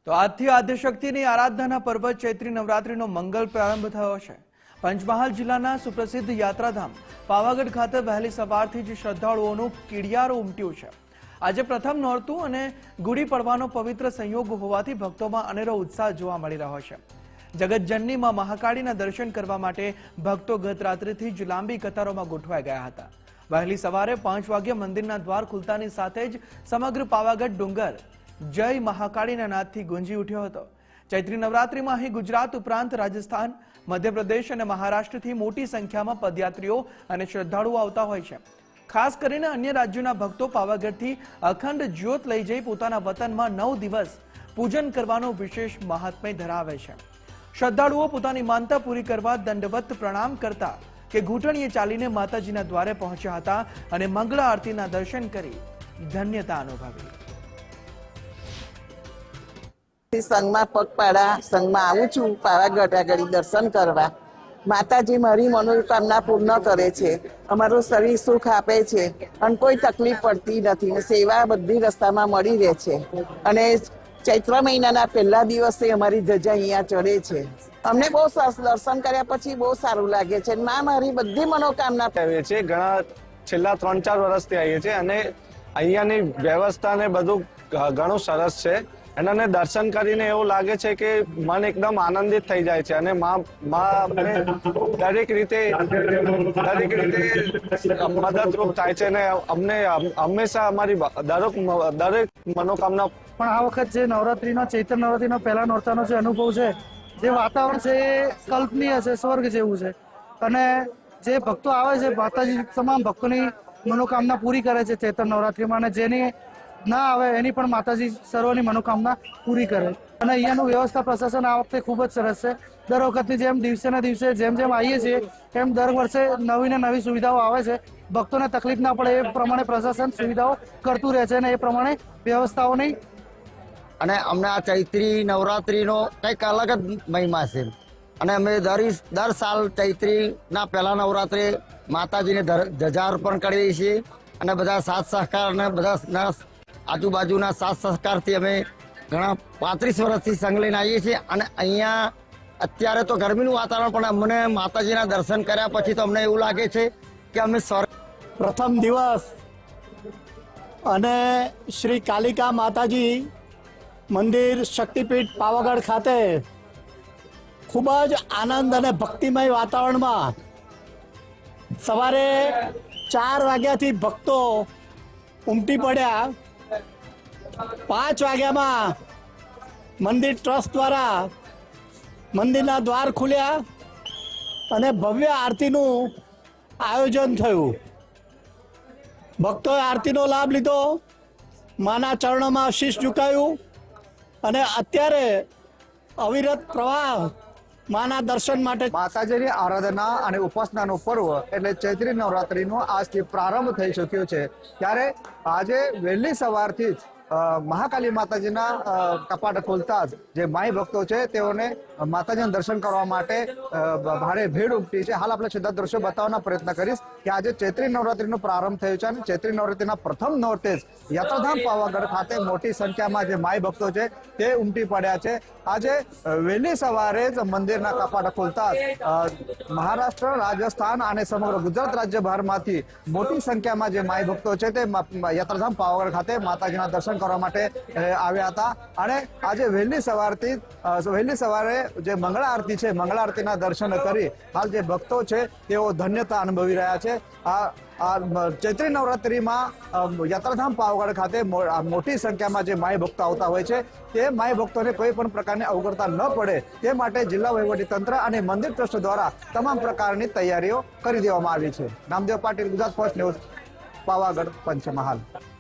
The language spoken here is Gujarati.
તો આજથી આદ્યશક્તિની આરાધનાના પર્વ ચૈત્રી નવરાત્રીનો મંગલ પ્રારંભ થયો છે। પંચમહાલ જિલ્લાના સુપ્રસિદ્ધ યાત્રાધામ પાવાગઢ ખાતે વહેલી સવારથી જ શ્રદ્ધાળુઓનું કીડિયારો ઉમટ્યું છે। આજે પ્રથમ નોરતું અને ગુડી પડવાનો પવિત્ર સંયોગ હોવાથી ભક્તોમાં અનેરો ઉત્સાહ જોવા મળી રહ્યો છે। જગતજનની માં મહાકાળીના દર્શન કરવા માટે ભક્તો ગત રાત્રિથી જ લાંબી કતારોમાં ગોઠવાઈ ગયા હતા। વહેલી સવારે 5 વાગ્યે મંદિરના દ્વાર ખુલતાની સાથે જ સમગ્ર પાવાગઢ ડુંગર જય મહાકાળીના નાદથી ગુંજી ઉઠ્યો હતો। ચૈત્રી નવરાત્રીમાં અહીં ગુજરાત ઉપરાંત રાજસ્થાન, મધ્યપ્રદેશ અને મહારાષ્ટ્રથી મોટી સંખ્યામાં પદયાત્રીઓ અને શ્રદ્ધાળુઓ આવતા હોય છે। ખાસ કરીને અન્ય રાજ્યોના ભક્તો પાવાગઢથી અખંડ જ્યોત લઈ જઈ પોતાના વતનમાં 9 દિવસ પૂજન કરવાનો વિશેષ મહાત્મ્ય ધરાવે છે। શ્રદ્ધાળુઓ પોતાની માનતા પૂરી કરવા દંડવત પ્રણામ કરતા કે ઘૂંટણીએ ચાલીને માતાજીના દ્વારે પહોંચ્યા હતા અને મંગળ આરતીના દર્શન કરી ધન્યતા અનુભવી। સંઘમાં પગપાળા સંઘમાં આવું છું પાવાગઢ આગળ દર્શન કરવા। માતાજી મારી મનોકામના પૂર્ણ કરે છે, અમારું શરીર સુખ આપે છે અને કોઈ તકલીફ પડતી નથી ને સેવા બધી રસ્તામાં મળી રહે છે। અને ચૈત્ર મહિનાના પહેલા દિવસે અમારી ધજા અહીંયા ચડે છે। અમને બહુ સરસ દર્શન કર્યા પછી બહુ સારું લાગે છે। માં મારી બધી મનોકામના આવીએ છીએ, ઘણા છેલ્લા 3-4 વર્ષથી આવીએ છીએ અને અહીંયાની વ્યવસ્થા ને બધું ઘણું સરસ છે। અને દર્શન કરીને એવું લાગે છે કે મન એકદમ આનંદિત થઈ જાય છે અને માં અમને દરેક રીતે મદદરૂપ થાય છે અને અમને હંમેશા અમારી દરેક મનોકામના। પણ આ વખત જે નવરાત્રીનો ચૈત્ર નવરાત્રીનો પહેલા નોરતાનો જે અનુભવ છે, જે વાતાવરણ છે એ કલ્પનીય છે, સ્વર્ગ જેવું છે। અને જે ભક્તો આવે છે, માતાજી તમામ ભક્તોની મનોકામના પૂરી કરે છે ચૈત્ર નવરાત્રીમાં, અને જેની ના આવે એની પણ માતાજી સર્વની મનોકામના પૂરી કરે। અને અહીંયાનું વ્યવસ્થા પ્રશાસન આ વખતે ખૂબ જ સરસ છે। દર વખતની જેમ દિવસે ને દિવસે જેમ આવીએ છીએ એમ દર વર્ષે નવી ને નવી સુવિધાઓ આવે છે। ભક્તોને તકલીફ ના પડે એ પ્રમાણે પ્રશાસન સુવિધાઓ કરતું રહે છે અને એ પ્રમાણે વ્યવસ્થાઓની અને અમને આ ચૈત્રી નવરાત્રીનો કંઈક અલગ જ મહિમા છે। અને અમે દર સાલ ચૈત્રીના પહેલા નવરાત્રે માતાજીને ધજા અર્પણ કરીએ છીએ અને બધા સાથ સહકાર અને બધા આજુબાજુના સાથ સહકારથી અમે ઘણા 35 વર્ષથી સંઘ લઈને આવીએ છીએ। અને અહીંયા અત્યારે તો ગરમીનું વાતાવરણ, પણ અમને માતાજીના દર્શન કર્યા પછી તો અમને એવું લાગે છે કે અમે પ્રથમ દિવસ અને શ્રી કાલિકા માતાજી મંદિર શક્તિપીઠ પાવાગઢ ખાતે ખૂબ જ આનંદ અને ભક્તિમય વાતાવરણમાં સવારે 4 વાગ્યાથી ભક્તો ઉમટી પડ્યા। 5 વાગ્યામાં મંદિર ટ્રસ્ટ દ્વારા મંદિરના દ્વાર ખુલ્યા અને ભવ્ય આરતીનું આયોજન થયું। ભક્તોએ આરતીનો લાભ લીધો, માના ચરણોમાં શીશ ઝુકાયું અને અત્યારે અવિરત પ્રવાહ માના દર્શન માટે। માતાજીની આરાધના અને ઉપાસનાનો પર્વ એટલે ચૈત્રી નવરાત્રીનો આજથી પ્રારંભ થઈ ચૂક્યો છે। ત્યારે આજે વહેલી સવારથી જ મહાકાલી માતાજીના કપાટ ખોલતા જ જે માઈ ભક્તો છે તેઓને માતાજીના દર્શન કરવા માટે ભારે ભીડ ઉમટી છે। હાલ આપણે સીધા દ્રશ્યો બતાવવાનો પ્રયત્ન કરીશ કે આજે ચૈત્રી નવરાત્રીનો પ્રારંભ થયો છે અને ચૈત્રી નવરાત્રીના પ્રથમ નોરતે જ યાત્રાધામ પાવાગઢ ખાતે મોટી સંખ્યામાં જે માઈ ભક્તો છે તે ઉમટી પડ્યા છે। આજે વહેલી સવારે જ મંદિરના કપાટ ખોલતા જ મહારાષ્ટ્ર, રાજસ્થાન અને સમગ્ર ગુજરાત રાજ્યભરમાંથી મોટી સંખ્યામાં જે માઈ ભક્તો છે તે યાત્રાધામ પાવાગઢ ખાતે માતાજીના દર્શન કરવા માટે આવ્યા હતા। અને આજે વહેલી સવારે જે મંગળ આરતી છે, મંગળ આરતીના દર્શન કરી હાલ જે ભક્તો છે તેઓ ધન્યતા અનુભવી રહ્યા છે। આ ચૈત્રી નવરાત્રીમાં યાત્રાધામ પાવાગઢ ખાતે મોટી સંખ્યામાં જે માઈ ભક્તો આવતા હોય છે તે માઈ ભક્તોને કોઈ પણ પ્રકારની અવગણતા ન પડે તે માટે જિલ્લા વહીવટીતંત્ર અને મંદિર ટ્રસ્ટ દ્વારા તમામ પ્રકારની તૈયારીઓ કરી દેવામાં આવી છે। Namdev Patil, Gujarat first news, Pavagadh, Panchmahal.